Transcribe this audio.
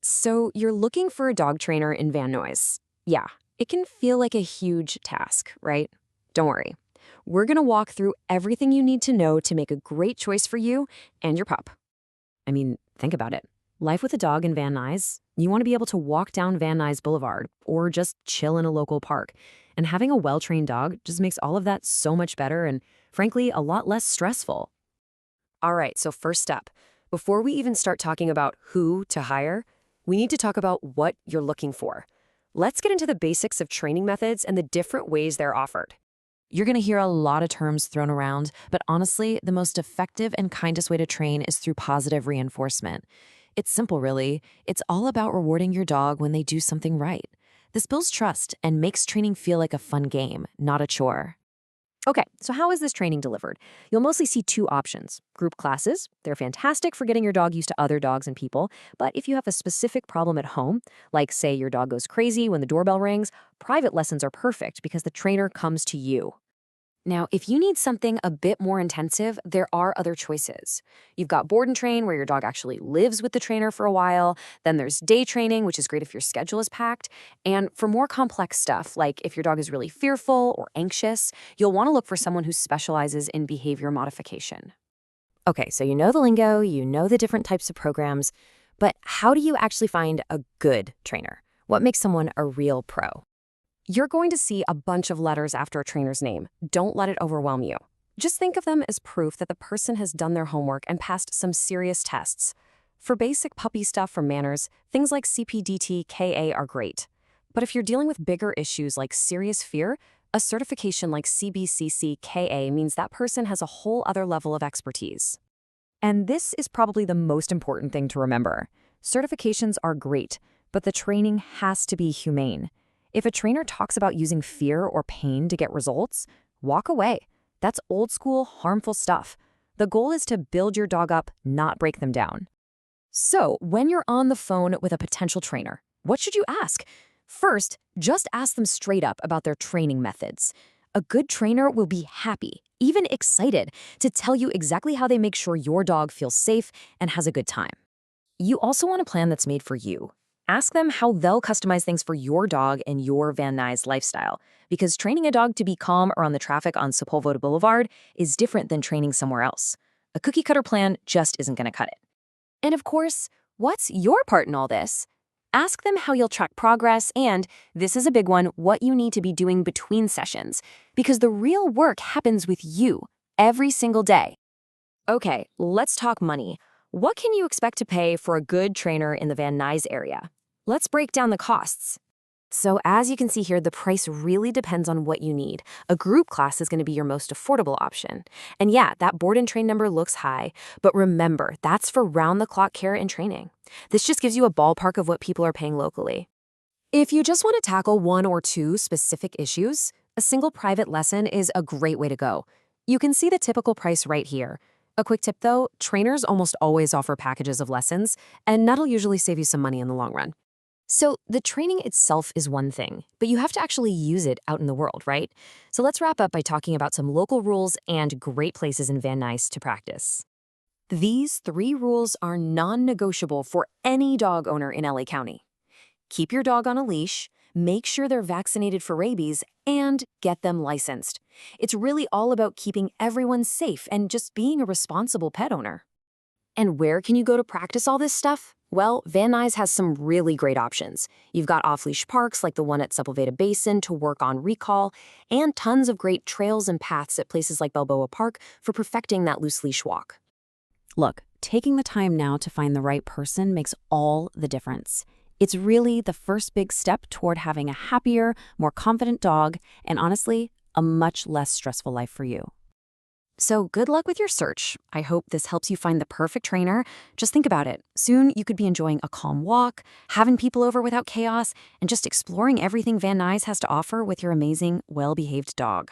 So you're looking for a dog trainer in Van Nuys. Yeah, it can feel like a huge task, right? Don't worry. We're going to walk through everything you need to know to make a great choice for you and your pup. I mean, think about it. Life with a dog in Van Nuys, you want to be able to walk down Van Nuys Boulevard or just chill in a local park. And having a well-trained dog just makes all of that so much better and, frankly, a lot less stressful. All right, so first step. Before we even start talking about who to hire, we need to talk about what you're looking for. Let's get into the basics of training methods and the different ways they're offered. You're going to hear a lot of terms thrown around, but honestly, the most effective and kindest way to train is through positive reinforcement. It's simple, really. It's all about rewarding your dog when they do something right. This builds trust and makes training feel like a fun game, not a chore. Okay, so how is this training delivered? You'll mostly see two options. Group classes, they're fantastic for getting your dog used to other dogs and people, but if you have a specific problem at home, like say your dog goes crazy when the doorbell rings, private lessons are perfect because the trainer comes to you. Now, if you need something a bit more intensive, there are other choices. You've got board and train, where your dog actually lives with the trainer for a while. Then there's day training, which is great if your schedule is packed. And for more complex stuff, like if your dog is really fearful or anxious, you'll want to look for someone who specializes in behavior modification. Okay, so you know the lingo, you know the different types of programs, but how do you actually find a good trainer? What makes someone a real pro? You're going to see a bunch of letters after a trainer's name. Don't let it overwhelm you. Just think of them as proof that the person has done their homework and passed some serious tests. For basic puppy stuff or manners, things like CPDT, KA are great. But if you're dealing with bigger issues like serious fear, a certification like CBCC KA means that person has a whole other level of expertise. And this is probably the most important thing to remember. Certifications are great, but the training has to be humane. If a trainer talks about using fear or pain to get results, walk away. That's old school, harmful stuff. The goal is to build your dog up, not break them down. So, when you're on the phone with a potential trainer, what should you ask? First, just ask them straight up about their training methods. A good trainer will be happy, even excited, to tell you exactly how they make sure your dog feels safe and has a good time. You also want a plan that's made for you. Ask them how they'll customize things for your dog and your Van Nuys lifestyle, because training a dog to be calm around the traffic on Sepulveda Boulevard is different than training somewhere else. A cookie-cutter plan just isn't going to cut it. And of course, what's your part in all this? Ask them how you'll track progress and, this is a big one, what you need to be doing between sessions, because the real work happens with you every single day. Okay, let's talk money. What can you expect to pay for a good trainer in the Van Nuys area? Let's break down the costs. So as you can see here, the price really depends on what you need. A group class is going to be your most affordable option. And yeah, that board and train number looks high, but remember, that's for round-the-clock care and training. This just gives you a ballpark of what people are paying locally. If you just want to tackle one or two specific issues, a single private lesson is a great way to go. You can see the typical price right here. A quick tip though, trainers almost always offer packages of lessons, and that'll usually save you some money in the long run. So the training itself is one thing, but you have to actually use it out in the world, right? So let's wrap up by talking about some local rules and great places in Van Nuys to practice. These 3 rules are non-negotiable for any dog owner in LA County. Keep your dog on a leash, make sure they're vaccinated for rabies, and get them licensed. It's really all about keeping everyone safe and just being a responsible pet owner. And where can you go to practice all this stuff? Well, Van Nuys has some really great options. You've got off-leash parks like the one at Sepulveda Basin to work on recall, and tons of great trails and paths at places like Balboa Park for perfecting that loose-leash walk. Look, taking the time now to find the right person makes all the difference. It's really the first big step toward having a happier, more confident dog, and honestly, a much less stressful life for you. So good luck with your search. I hope this helps you find the perfect trainer. Just think about it. Soon you could be enjoying a calm walk, having people over without chaos, and just exploring everything Van Nuys has to offer with your amazing, well-behaved dog.